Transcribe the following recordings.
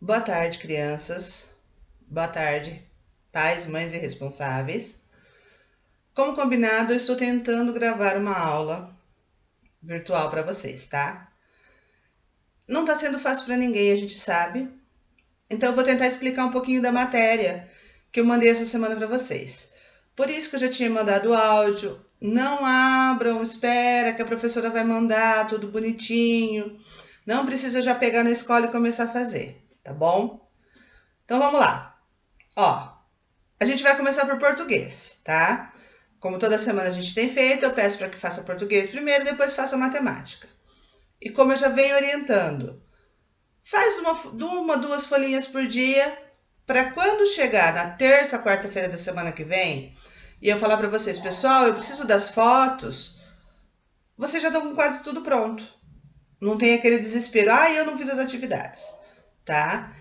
Boa tarde, crianças. Boa tarde, pais, mães e responsáveis. Como combinado, eu estou tentando gravar uma aula virtual para vocês, tá? Não está sendo fácil para ninguém, a gente sabe. Então, eu vou tentar explicar um pouquinho da matéria que eu mandei essa semana para vocês. Por isso que eu já tinha mandado o áudio. Não abram, espera que a professora vai mandar tudo bonitinho. Não precisa já pegar na escola e começar a fazer, tá bom? Então, vamos lá. Ó, a gente vai começar por português, tá? Como toda semana a gente tem feito, eu peço para que faça português primeiro, depois faça matemática. E como eu já venho orientando, faz duas folhinhas por dia, para quando chegar na terça, quarta-feira da semana que vem, e eu falar para vocês, pessoal, eu preciso das fotos, vocês já estão com quase tudo pronto. Não tem aquele desespero, eu não fiz as atividades, tá?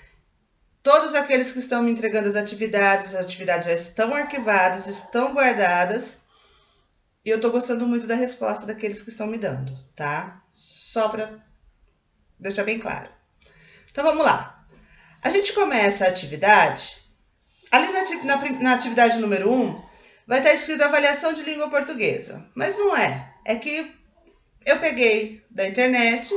Todos aqueles que estão me entregando as atividades já estão arquivadas, estão guardadas. E eu tô gostando muito da resposta daqueles que estão me dando, tá? Só para deixar bem claro. Então, vamos lá. A gente começa a atividade. Ali na atividade número 1, vai estar escrito avaliação de língua portuguesa. Mas não é. É que eu peguei da internet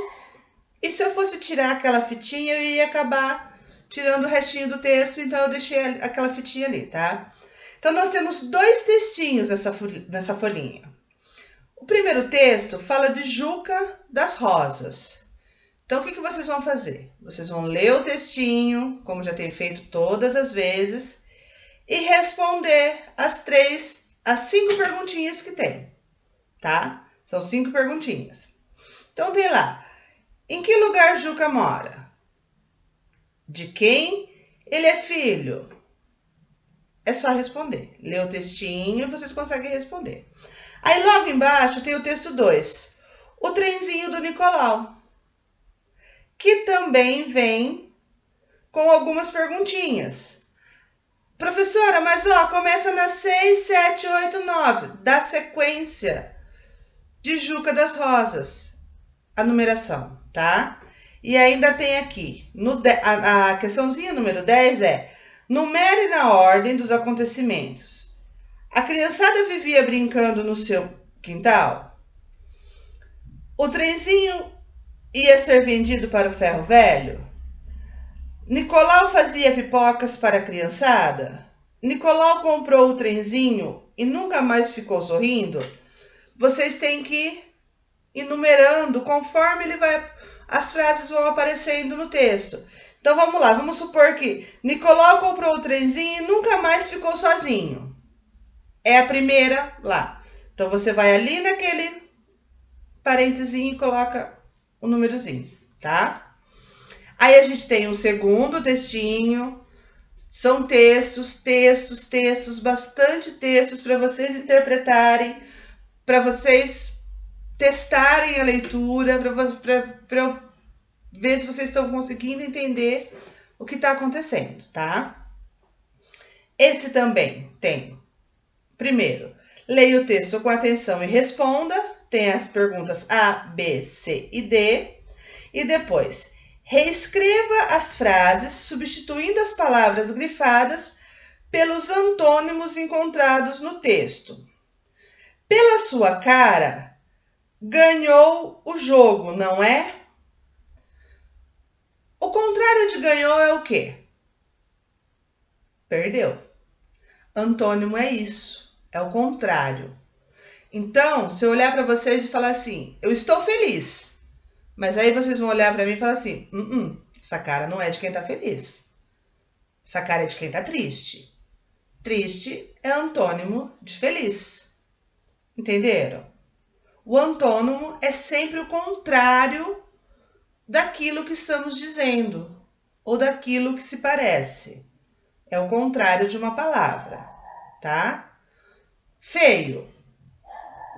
e se eu fosse tirar aquela fitinha, eu ia acabar tirando o restinho do texto, então eu deixei aquela fitinha ali, tá? Então, nós temos 2 textinhos nessa folhinha. O primeiro texto fala de Juca das Rosas. Então, o que vocês vão fazer? Vocês vão ler o textinho, como já tem feito todas as vezes, e responder as 5 perguntinhas que tem, tá? São 5 perguntinhas. Então, tem lá, em que lugar Juca mora? De quem ele é filho? É só responder. Lê o textinho e vocês conseguem responder. Aí logo embaixo tem o texto 2. O trenzinho do Nicolau. Que também vem com algumas perguntinhas. Professora, mas começa na 6, 7, 8, 9. Da sequência de Juca das Rosas. A numeração, tá? E ainda tem aqui, a questãozinha número 10 é: numere na ordem dos acontecimentos. A criançada vivia brincando no seu quintal? O trenzinho ia ser vendido para o ferro velho? Nicolau fazia pipocas para a criançada? Nicolau comprou o trenzinho e nunca mais ficou sorrindo? Vocês têm que ir enumerando conforme as frases vão aparecendo no texto. Então vamos lá, vamos supor que Nicolau comprou o trenzinho e nunca mais ficou sozinho. É a primeira lá. Então você vai ali naquele parentezinho e coloca o númerozinho, tá? Aí a gente tem um segundo textinho. São textos, bastante textos para vocês interpretarem, para vocês testarem a leitura, para eu ver se vocês estão conseguindo entender o que está acontecendo, tá? Esse também tem. Primeiro, leia o texto com atenção e responda. Tem as perguntas A, B, C e D. E depois, reescreva as frases, substituindo as palavras grifadas pelos antônimos encontrados no texto. Pela sua cara, ganhou o jogo, não é? O contrário de ganhou é o quê? Perdeu. Antônimo é isso, é o contrário. Então, se eu olhar para vocês e falar assim, eu estou feliz, mas aí vocês vão olhar para mim e falar assim, essa cara não é de quem está feliz. Essa cara é de quem está triste. Triste é antônimo de feliz. Entenderam? O antônimo é sempre o contrário daquilo que estamos dizendo ou daquilo que se parece. É o contrário de uma palavra, tá? Feio.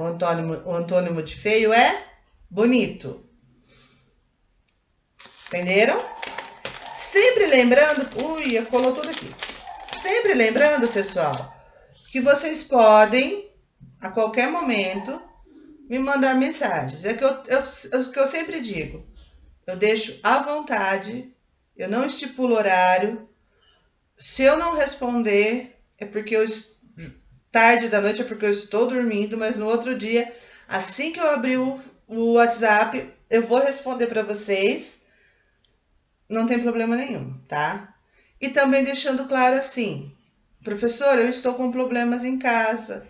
O antônimo de feio é bonito. Entenderam? Sempre lembrando... colou tudo aqui. Sempre lembrando, pessoal, que vocês podem, a qualquer momento, me mandar mensagens. É que eu sempre digo. Eu deixo à vontade eu não estipulo horário. Se eu não responder, é porque tarde da noite é porque eu estou dormindo, mas no outro dia, assim que eu abrir o WhatsApp, eu vou responder para vocês. Não tem problema nenhum, tá? E também deixando claro assim, professor, eu estou com problemas em casa,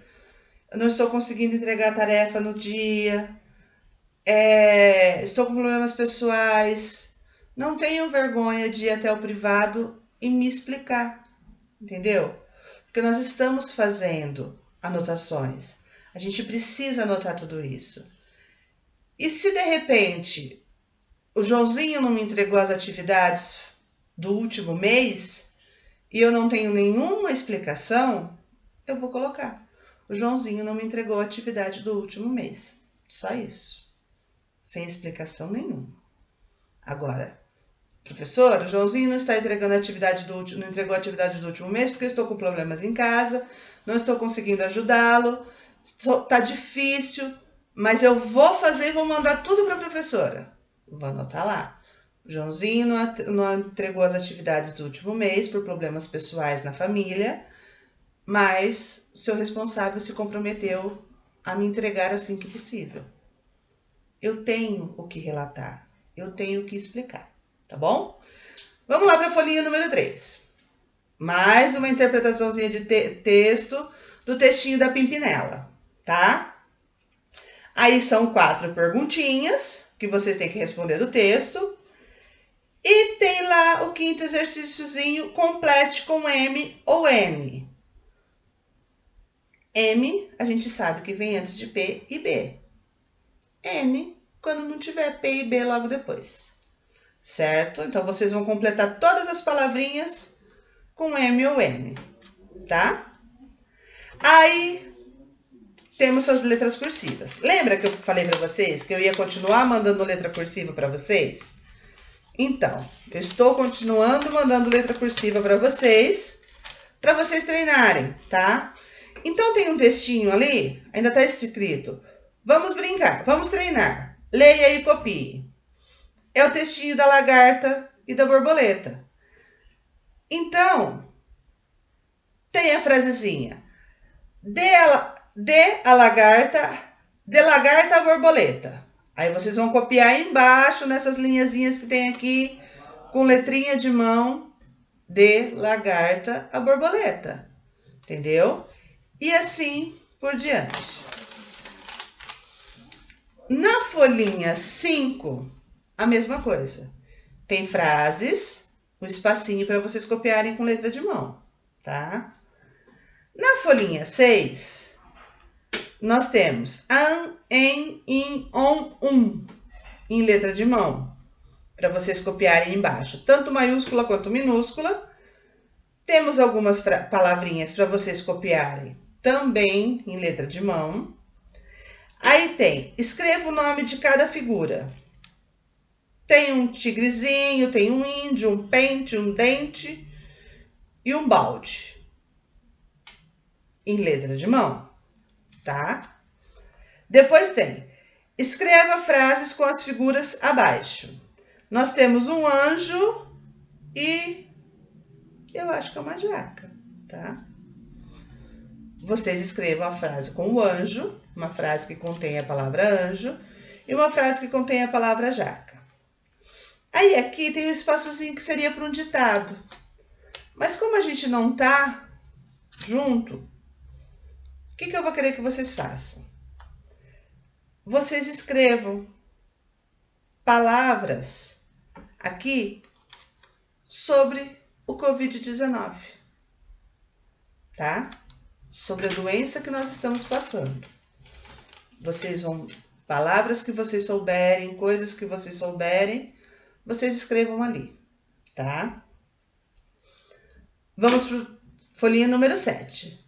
eu não estou conseguindo entregar a tarefa no dia, estou com problemas pessoais. Não tenham vergonha de ir até o privado e me explicar, entendeu? Porque nós estamos fazendo anotações. A gente precisa anotar tudo isso. E se de repente o Joãozinho não me entregou as atividades do último mês e eu não tenho nenhuma explicação, eu vou colocar: o Joãozinho não me entregou a atividade do último mês. Só isso. Sem explicação nenhuma. Agora, professor, o Joãozinho não está entregando não entregou a atividade do último mês porque eu estou com problemas em casa, não estou conseguindo ajudá-lo, está difícil, mas eu vou fazer e vou mandar tudo para a professora. Vou anotar lá. O Joãozinho não entregou as atividades do último mês por problemas pessoais na família, mas o seu responsável se comprometeu a me entregar assim que possível. Eu tenho o que relatar, eu tenho o que explicar, tá bom? Vamos lá para a folhinha número 3. Mais uma interpretaçãozinha de texto do textinho da Pimpinela, tá? Aí são 4 perguntinhas que vocês têm que responder do texto. E tem lá o 5º exercíciozinho, complete com M ou N. M, a gente sabe que vem antes de P e B. N, quando não tiver P e B logo depois. Certo? Então, vocês vão completar todas as palavrinhas com M ou N, tá? Aí, temos suas letras cursivas. Lembra que eu falei para vocês que eu ia continuar mandando letra cursiva para vocês? Então, eu estou continuando mandando letra cursiva para vocês treinarem, tá? Então, tem um textinho ali, ainda está escrito: vamos brincar, vamos treinar. Leia e copie. É o textinho da lagarta e da borboleta. Então, tem a frasezinha: de lagarta a borboleta. Aí vocês vão copiar embaixo nessas linhazinhas que tem aqui, com letrinha de mão, de lagarta a borboleta. Entendeu? E assim por diante. Na folhinha 5, a mesma coisa. Tem frases, um espacinho para vocês copiarem com letra de mão, tá? Na folhinha 6, nós temos an, en, in, on, em letra de mão, para vocês copiarem embaixo, tanto maiúscula quanto minúscula. Temos algumas palavrinhas para vocês copiarem também em letra de mão. Aí tem: escreva o nome de cada figura. Tem um tigrezinho, tem um índio, um pente, um dente e um balde. Em letra de mão, tá? Depois tem: escreva frases com as figuras abaixo. Nós temos um anjo e eu acho que é uma jaca, tá? Vocês escrevam a frase com o anjo, uma frase que contém a palavra anjo e uma frase que contém a palavra jaca. Aí aqui tem um espaçozinho que seria para um ditado. Mas como a gente não tá junto, o que eu vou querer que vocês façam? Vocês escrevam palavras aqui sobre o Covid-19, tá? Sobre a doença que nós estamos passando. Vocês vão, palavras que vocês souberem, coisas que vocês souberem, vocês escrevam ali, tá? Vamos para folhinha número 7.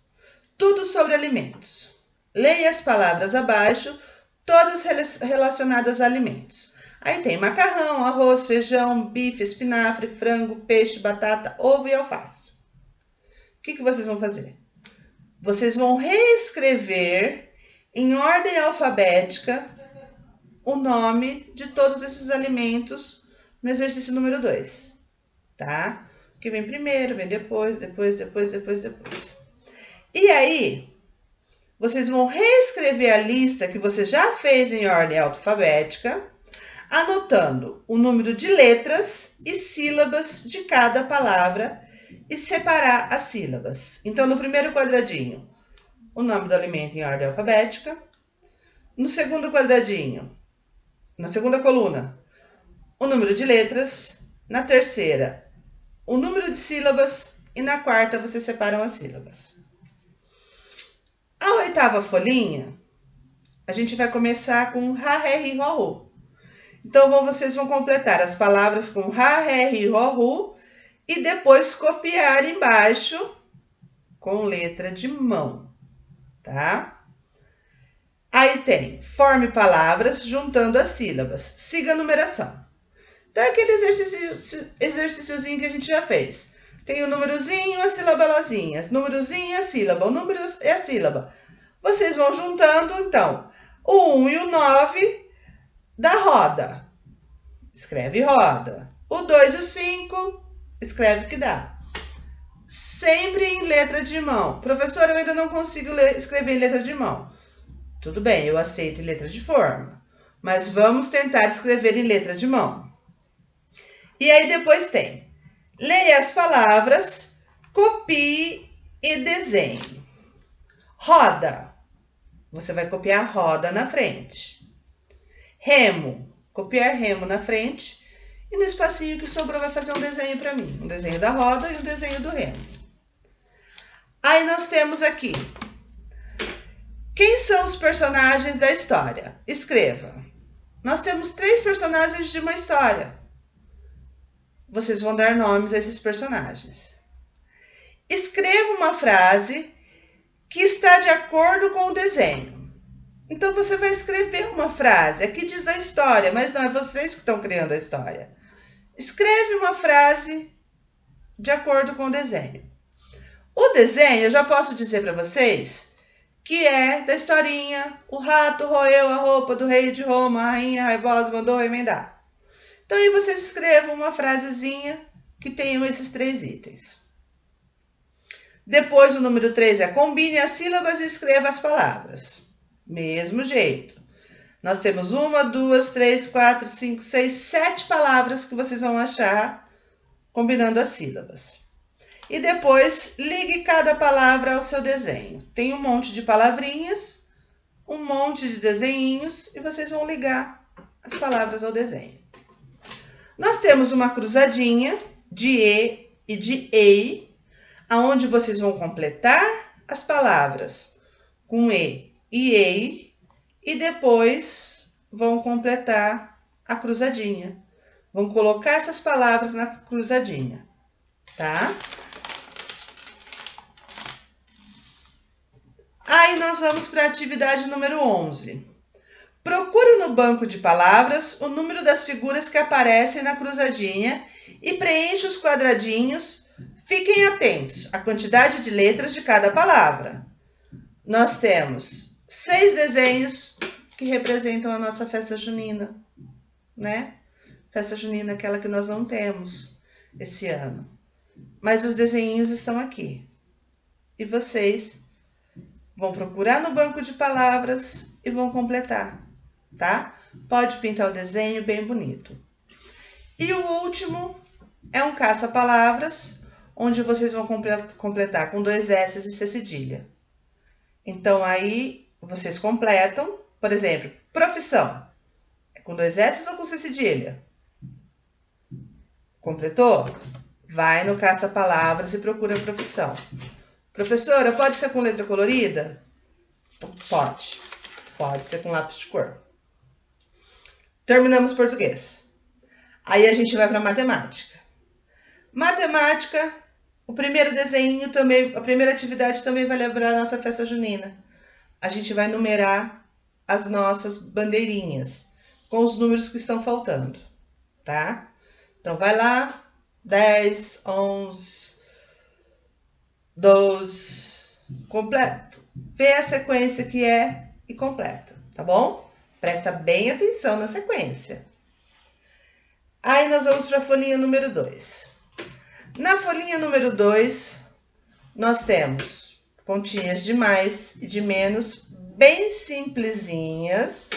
Tudo sobre alimentos. Leia as palavras abaixo, todas relacionadas a alimentos. Aí tem macarrão, arroz, feijão, bife, espinafre, frango, peixe, batata, ovo e alface. O que vocês vão fazer? Vocês vão reescrever em ordem alfabética o nome de todos esses alimentos no exercício número 2. tá? O que vem primeiro, vem depois. E aí, vocês vão reescrever a lista que você já fez em ordem alfabética, anotando o número de letras e sílabas de cada palavra e separar as sílabas. Então, no primeiro quadradinho, o nome do alimento em ordem alfabética. No segundo quadradinho, na segunda coluna, o número de letras. Na terceira, o número de sílabas. E na quarta, vocês separam as sílabas. A oitava folhinha, a gente vai começar com ha, ré, ri, ro, ru. Então, vocês vão completar as palavras com ha, ré, ri, ro, ru e depois copiar embaixo com letra de mão, tá? Aí tem, forme palavras juntando as sílabas, siga a numeração. Então, é aquele exercíciozinho que a gente já fez. Tem o númerozinho, a sílabalazinha, númerozinho, a sílaba, o número e a sílaba. Vocês vão juntando, então, o 1 e o 9 da roda. Escreve roda. O 2 e o 5, escreve o que dá. Sempre em letra de mão. Professor, eu ainda não consigo escrever em letra de mão. Tudo bem, eu aceito em letra de forma. Mas vamos tentar escrever em letra de mão. E aí depois tem, leia as palavras, copie e desenhe. Roda, você vai copiar roda na frente. Remo, copiar remo na frente. E no espacinho que sobrou vai fazer um desenho para mim. Um desenho da roda e um desenho do remo. Aí nós temos aqui, quem são os personagens da história? Escreva. Nós temos 3 personagens de uma história. Vocês vão dar nomes a esses personagens. Escreva uma frase que está de acordo com o desenho. Então, você vai escrever uma frase. Aqui diz da história, mas não é vocês que estão criando a história. Escreve uma frase de acordo com o desenho. O desenho, eu já posso dizer para vocês, que é da historinha, o rato roeu a roupa do rei de Roma, a rainha raivosa mandou remendar. Então, aí vocês escrevam uma frasezinha que tenham esses 3 itens. Depois, o número 3 é combine as sílabas e escreva as palavras. Mesmo jeito. Nós temos 1, 2, 3, 4, 5, 6, 7 palavras que vocês vão achar combinando as sílabas. E depois, ligue cada palavra ao seu desenho. Tem um monte de palavrinhas, um monte de desenhinhos e vocês vão ligar as palavras ao desenho. Nós temos uma cruzadinha de E e de EI, aonde vocês vão completar as palavras com E e EI e depois vão completar a cruzadinha. Vão colocar essas palavras na cruzadinha, tá? Aí nós vamos para a atividade número 11. Procure no banco de palavras o número das figuras que aparecem na cruzadinha e preencha os quadradinhos. Fiquem atentos à quantidade de letras de cada palavra. Nós temos 6 desenhos que representam a nossa festa junina, né? Festa junina, aquela que nós não temos esse ano. Mas os desenhinhos estão aqui. E vocês vão procurar no banco de palavras e vão completar, tá? Pode pintar o desenho bem bonito. E o último é um caça-palavras, onde vocês vão completar com 2 S e C cedilha. Então, aí, vocês completam, por exemplo, profissão. É com 2 S ou com C cedilha? Completou? Vai no caça-palavras e procura a profissão. Professora, pode ser com letra colorida? Pode. Pode ser com lápis de cor. Terminamos português. Aí a gente vai para matemática. Matemática, o primeiro desenho também, a primeira atividade também vai lembrar a nossa festa junina. A gente vai numerar as nossas bandeirinhas com os números que estão faltando, tá? Então, vai lá, 10, 11, 12, completo. Vê a sequência que é e completa, tá bom? Presta bem atenção na sequência. Aí, nós vamos para a folhinha número 2. Na folhinha número 2, nós temos continhas de mais e de menos, bem simplesinhas.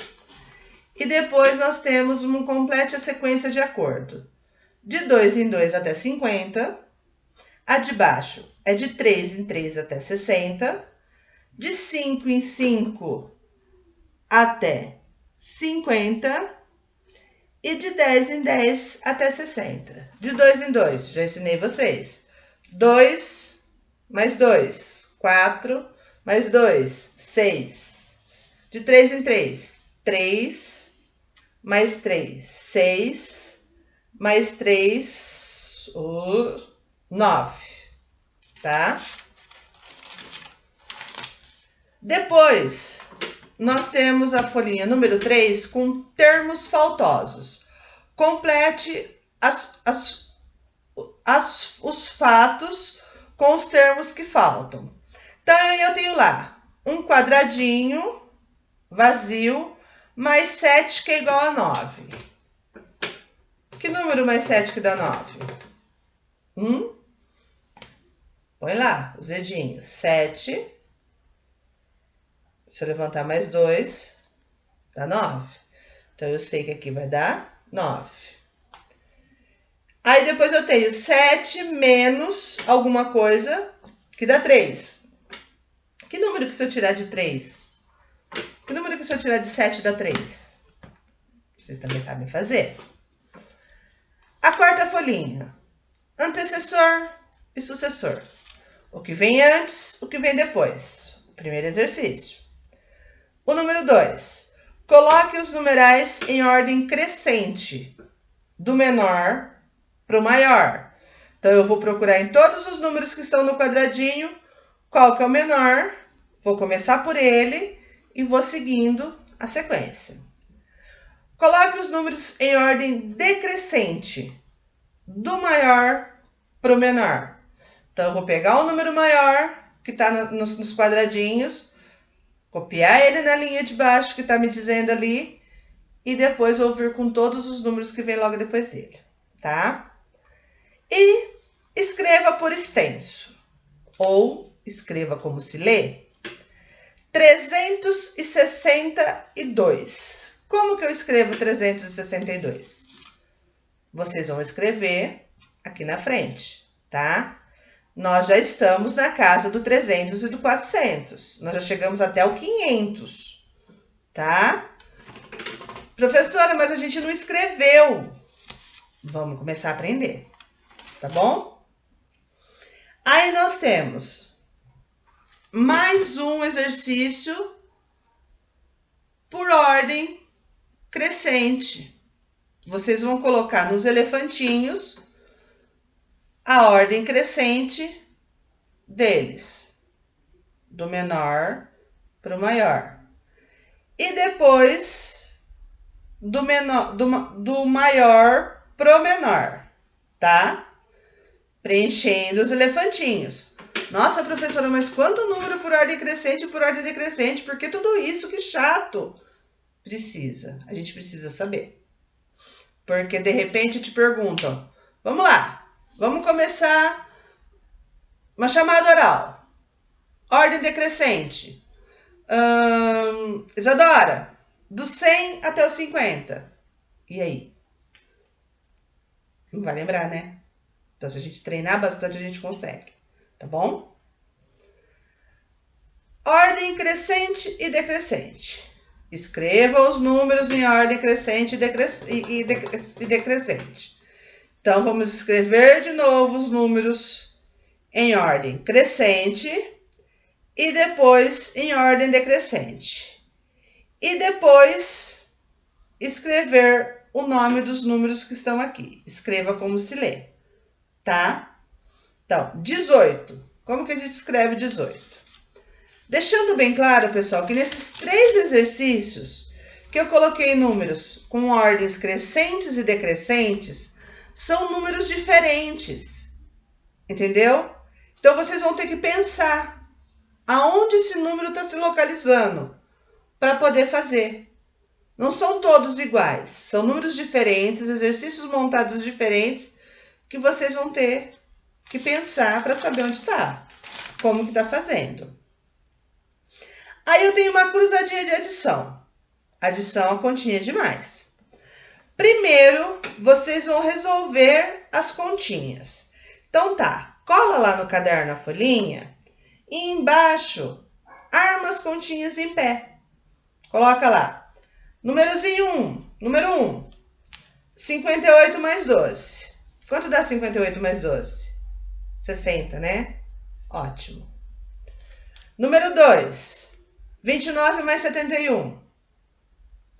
E depois nós temos uma complete sequência de acordo. De 2 em 2 até 50. A de baixo é de 3 em 3 até 60. De 5 em 5 até 50. E de 10 em 10 até 60. De 2 em 2, já ensinei vocês. 2 mais 2, 4 mais 2, 6. De 3 em 3, 3 mais 3, 6 mais 3, 9, tá? Depois, nós temos a folhinha número 3 com termos faltosos. Complete os fatos com os termos que faltam. Então, eu tenho lá um quadradinho vazio mais 7 que é igual a 9. Que número mais 7 que dá 9? Põe lá os dedinhos. 7. Se eu levantar mais 2, dá 9. Então, eu sei que aqui vai dar 9. Aí, depois eu tenho 7 menos alguma coisa, que dá 3. Que número que se eu tirar de 3? Que número que se eu tirar de 7 dá 3? Vocês também sabem fazer. A quarta folhinha. Antecessor e sucessor. O que vem antes, o que vem depois. Primeiro exercício. O número 2. Coloque os numerais em ordem crescente, do menor para o maior. Então, eu vou procurar em todos os números que estão no quadradinho qual que é o menor. Vou começar por ele e vou seguindo a sequência. Coloque os números em ordem decrescente, do maior para o menor. Então, eu vou pegar o número maior, que está nos quadradinhos, copiar ele na linha de baixo, que está me dizendo ali, e depois vou vir com todos os números que vem logo depois dele, tá? E escreva por extenso, ou escreva como se lê, 362. Como que eu escrevo 362? Vocês vão escrever aqui na frente, tá? Nós já estamos na casa do 300 e do 400. Nós já chegamos até o 500, tá? Professora, mas a gente não escreveu. Vamos começar a aprender, tá bom? Aí nós temos mais um exercício por ordem crescente. Vocês vão colocar nos elefantinhos a ordem crescente deles, do menor para o maior. E depois do maior para o menor, tá? Preenchendo os elefantinhos. Nossa, professora, mas quanto número por ordem crescente e por ordem decrescente? Por que tudo isso? Que chato! A gente precisa saber. Porque, de repente, te perguntam, vamos lá, vamos começar uma chamada oral. Ordem decrescente. Isadora, do 100 até o 50. E aí? Não vai lembrar, né? Então, se a gente treinar bastante, a gente consegue. Tá bom? Ordem crescente e decrescente. Escreva os números em ordem crescente e decrescente. Então, vamos escrever de novo os números em ordem crescente e depois em ordem decrescente. E depois escrever o nome dos números que estão aqui. Escreva como se lê, tá? Então, 18. Como que a gente escreve 18? Deixando bem claro, pessoal, que nesses 3 exercícios que eu coloquei números com ordens crescentes e decrescentes, são números diferentes, entendeu? Então, vocês vão ter que pensar aonde esse número está se localizando para poder fazer. Não são todos iguais, são números diferentes, exercícios montados diferentes que vocês vão ter que pensar para saber onde está, como que está fazendo. Aí eu tenho uma cruzadinha de adição. Adição a continha de mais. Primeiro, vocês vão resolver as continhas. Então tá, cola lá no caderno a folhinha e embaixo arma as continhas em pé. Coloca lá, númerozinho 1, número 1, 58 mais 12. Quanto dá 58 mais 12? 60, né? Ótimo. Número 2, 29 mais 71.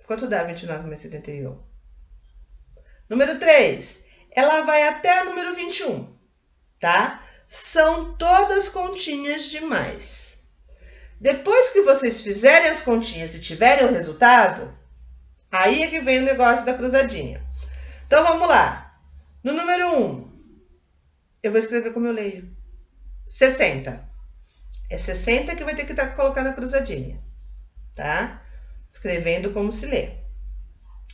Quanto dá 29 mais 71? Número 3, ela vai até o número 21, tá? São todas continhas de mais. Depois que vocês fizerem as continhas e tiverem o resultado, aí é que vem o negócio da cruzadinha. Então, vamos lá. No número 1, eu vou escrever como eu leio. 60. É 60 que vai ter que colocar na cruzadinha, tá? Escrevendo como se lê.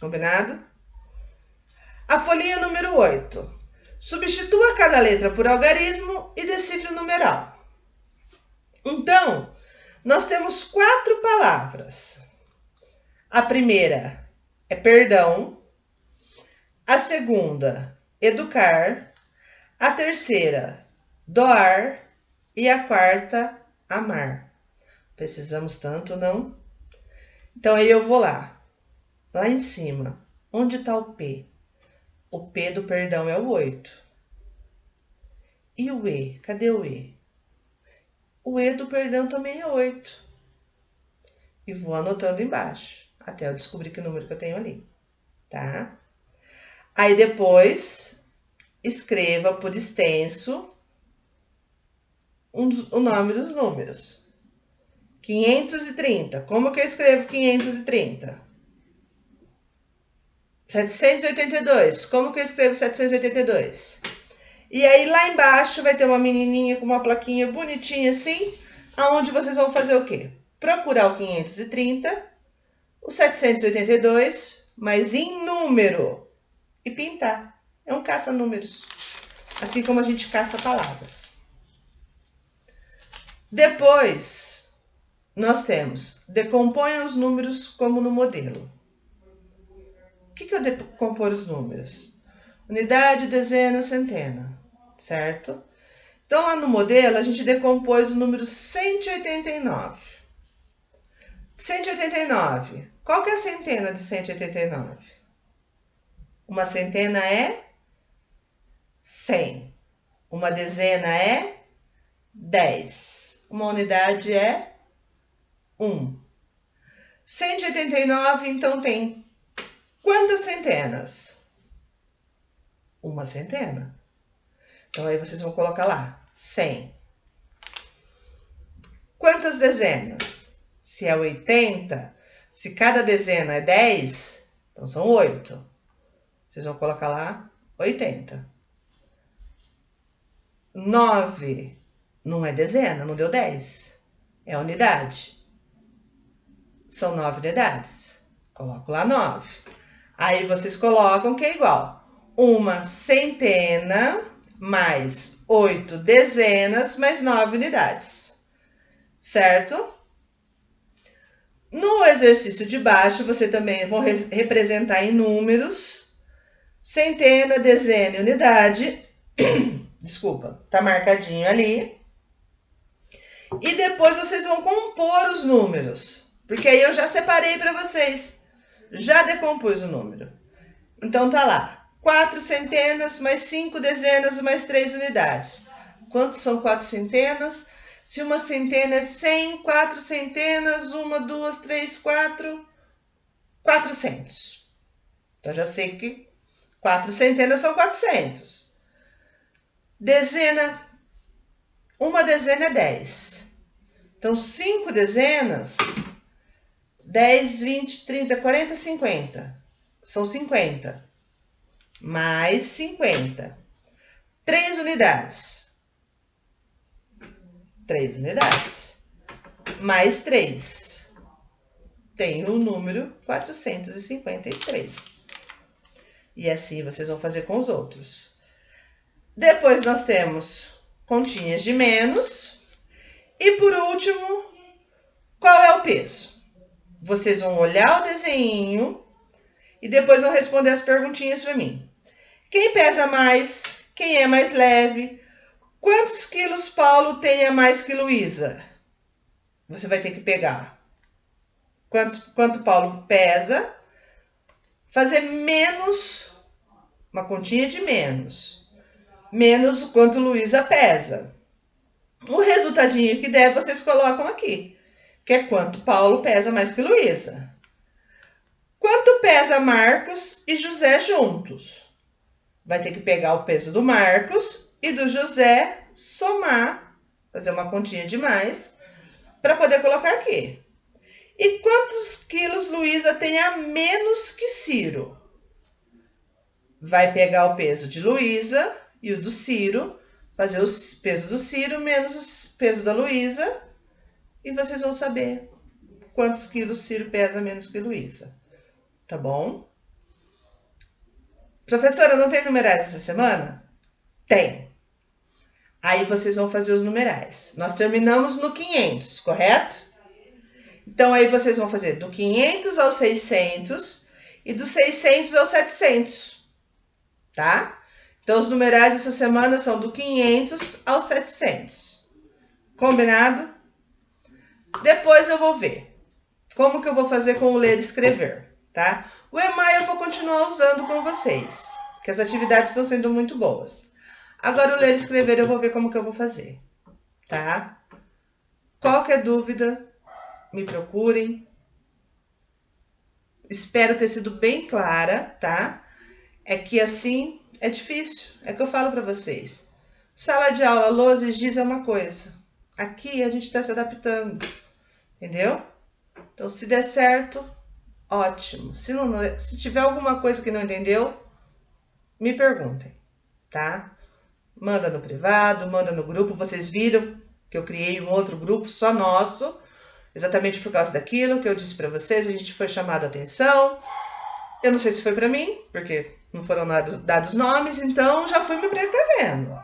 Combinado? A folhinha número 8. Substitua cada letra por algarismo e decifre o numeral. Então, nós temos 4 palavras. A primeira é perdão. A segunda, educar. A terceira, doar. E a quarta, amar. Precisamos tanto, não? Então, aí eu vou lá. Lá em cima. Onde está o P? O P do perdão é o 8. E o E? Cadê o E? O E do perdão também é 8. E vou anotando embaixo, até eu descobrir que número que eu tenho ali, tá? Aí depois, escreva por extenso o nome dos números. 530. Como que eu escrevo 530? 782. Como que eu escrevo 782? E aí lá embaixo vai ter uma menininha com uma plaquinha bonitinha assim, aonde vocês vão fazer o quê? Procurar o 530, o 782, mas em número, e pintar. É um caça-números, assim como a gente caça palavras. Depois, nós temos, decomponha os números como no modelo. O que é o decompor os números? Unidade, dezena, centena, certo? Então, lá no modelo, a gente decompôs o número 189. 189. Qual que é a centena de 189? Uma centena é 100. Uma dezena é 10. Uma unidade é 1. 189, então, tem quantas centenas? Uma centena. Então, aí vocês vão colocar lá, 100. Quantas dezenas? Se é 80, se cada dezena é 10, então são 8. Vocês vão colocar lá 80. 9 não é dezena, não deu 10. É unidade. São 9 unidades. Coloco lá 9. Aí vocês colocam que é igual. Uma centena mais 8 dezenas mais 9 unidades. Certo? No exercício de baixo, você também vai representar em números, centena, dezena e unidade. Desculpa, tá marcadinho ali. E depois vocês vão compor os números, porque aí eu já separei para vocês. Já decompus o número. Então tá lá, 4 centenas mais 5 dezenas mais 3 unidades. Quantos são 4 centenas? Se uma centena é 100, 4 centenas, 1, 2, 3, 4, 400. Então, já sei que 4 centenas são 400. Dezena, uma dezena é 10. Então, 5 dezenas, 10, 20, 30, 40, 50. São 50. Mais 50. 3 unidades. 3 unidades. Mais 3. Tem o número 453. E assim vocês vão fazer com os outros. Depois nós temos continhas de menos. E por último, qual é o peso? Vocês vão olhar o desenho e depois vão responder as perguntinhas para mim. Quem pesa mais? Quem é mais leve? Quantos quilos Paulo tem a mais que Luísa? Você vai ter que pegar quanto Paulo pesa, fazer menos, uma continha de menos o quanto Luísa pesa. O resultadinho que der, vocês colocam aqui, que é quanto Paulo pesa mais que Luísa. Quanto pesa Marcos e José juntos? Vai ter que pegar o peso do Marcos e do José, somar, fazer uma continha de mais, para poder colocar aqui. E quantos quilos Luísa tem a menos que Ciro? Vai pegar o peso de Luísa e o do Ciro, fazer o peso do Ciro menos o peso da Luísa, e vocês vão saber quantos quilos Ciro pesa menos que Luísa. Tá bom? Professora, não tem numerais essa semana? Tem. Aí vocês vão fazer os numerais. Nós terminamos no 500, correto? Então, aí vocês vão fazer do 500 ao 600 e do 600 ao 700, tá? Então, os numerais dessa semana são do 500 ao 700. Combinado? Depois eu vou ver como que eu vou fazer com o ler e escrever, tá? O EMAI eu vou continuar usando com vocês, porque as atividades estão sendo muito boas. Agora, o ler e escrever eu vou ver como que eu vou fazer, tá? Qualquer dúvida, me procurem. Espero ter sido bem clara, tá? É que assim é difícil, é que eu falo para vocês. Sala de aula, lousa e giz é uma coisa. Aqui a gente está se adaptando, entendeu? Então, se der certo, ótimo. Se tiver alguma coisa que não entendeu, me perguntem, tá? Manda no privado, manda no grupo. Vocês viram que eu criei um outro grupo só nosso, exatamente por causa daquilo que eu disse para vocês. A gente foi chamado a atenção. Eu não sei se foi para mim, porque não foram dados nomes, então já fui me precavendo.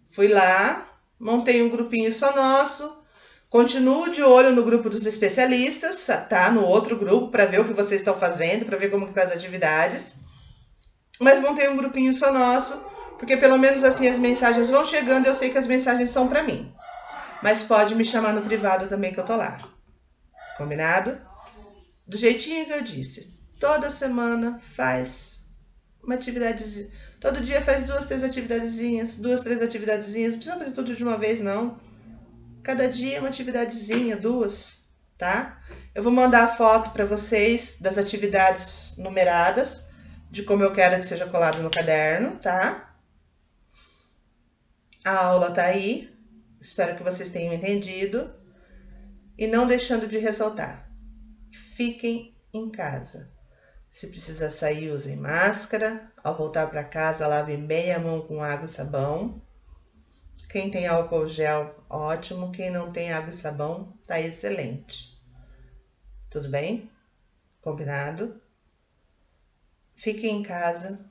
Fui lá, montei um grupinho só nosso. Continuo de olho no grupo dos especialistas, tá? No outro grupo, para ver o que vocês estão fazendo, para ver como estão as atividades. Mas montei um grupinho só nosso, porque pelo menos assim as mensagens vão chegando, eu sei que as mensagens são para mim. Mas pode me chamar no privado também que eu tô lá. Combinado? Do jeitinho que eu disse. Toda semana faz uma atividade. Todo dia faz 2, 3 atividadezinhas. 2, 3 atividadezinhas. Não precisa fazer tudo de uma vez, não. Cada dia uma atividadezinha, 2, tá? Eu vou mandar a foto para vocês das atividades numeradas, de como eu quero que seja colado no caderno, tá? A aula tá aí. Espero que vocês tenham entendido. E não deixando de ressaltar, fiquem em casa. Se precisar sair, usem máscara. Ao voltar para casa, lave bem a mão com água e sabão. Quem tem álcool gel, ótimo. Quem não tem água e sabão, tá excelente. Tudo bem? Combinado? Fiquem em casa,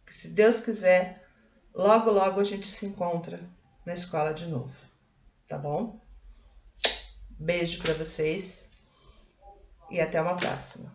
que se Deus quiser, logo, logo a gente se encontra na escola de novo. Tá bom? Beijo para vocês e até uma próxima.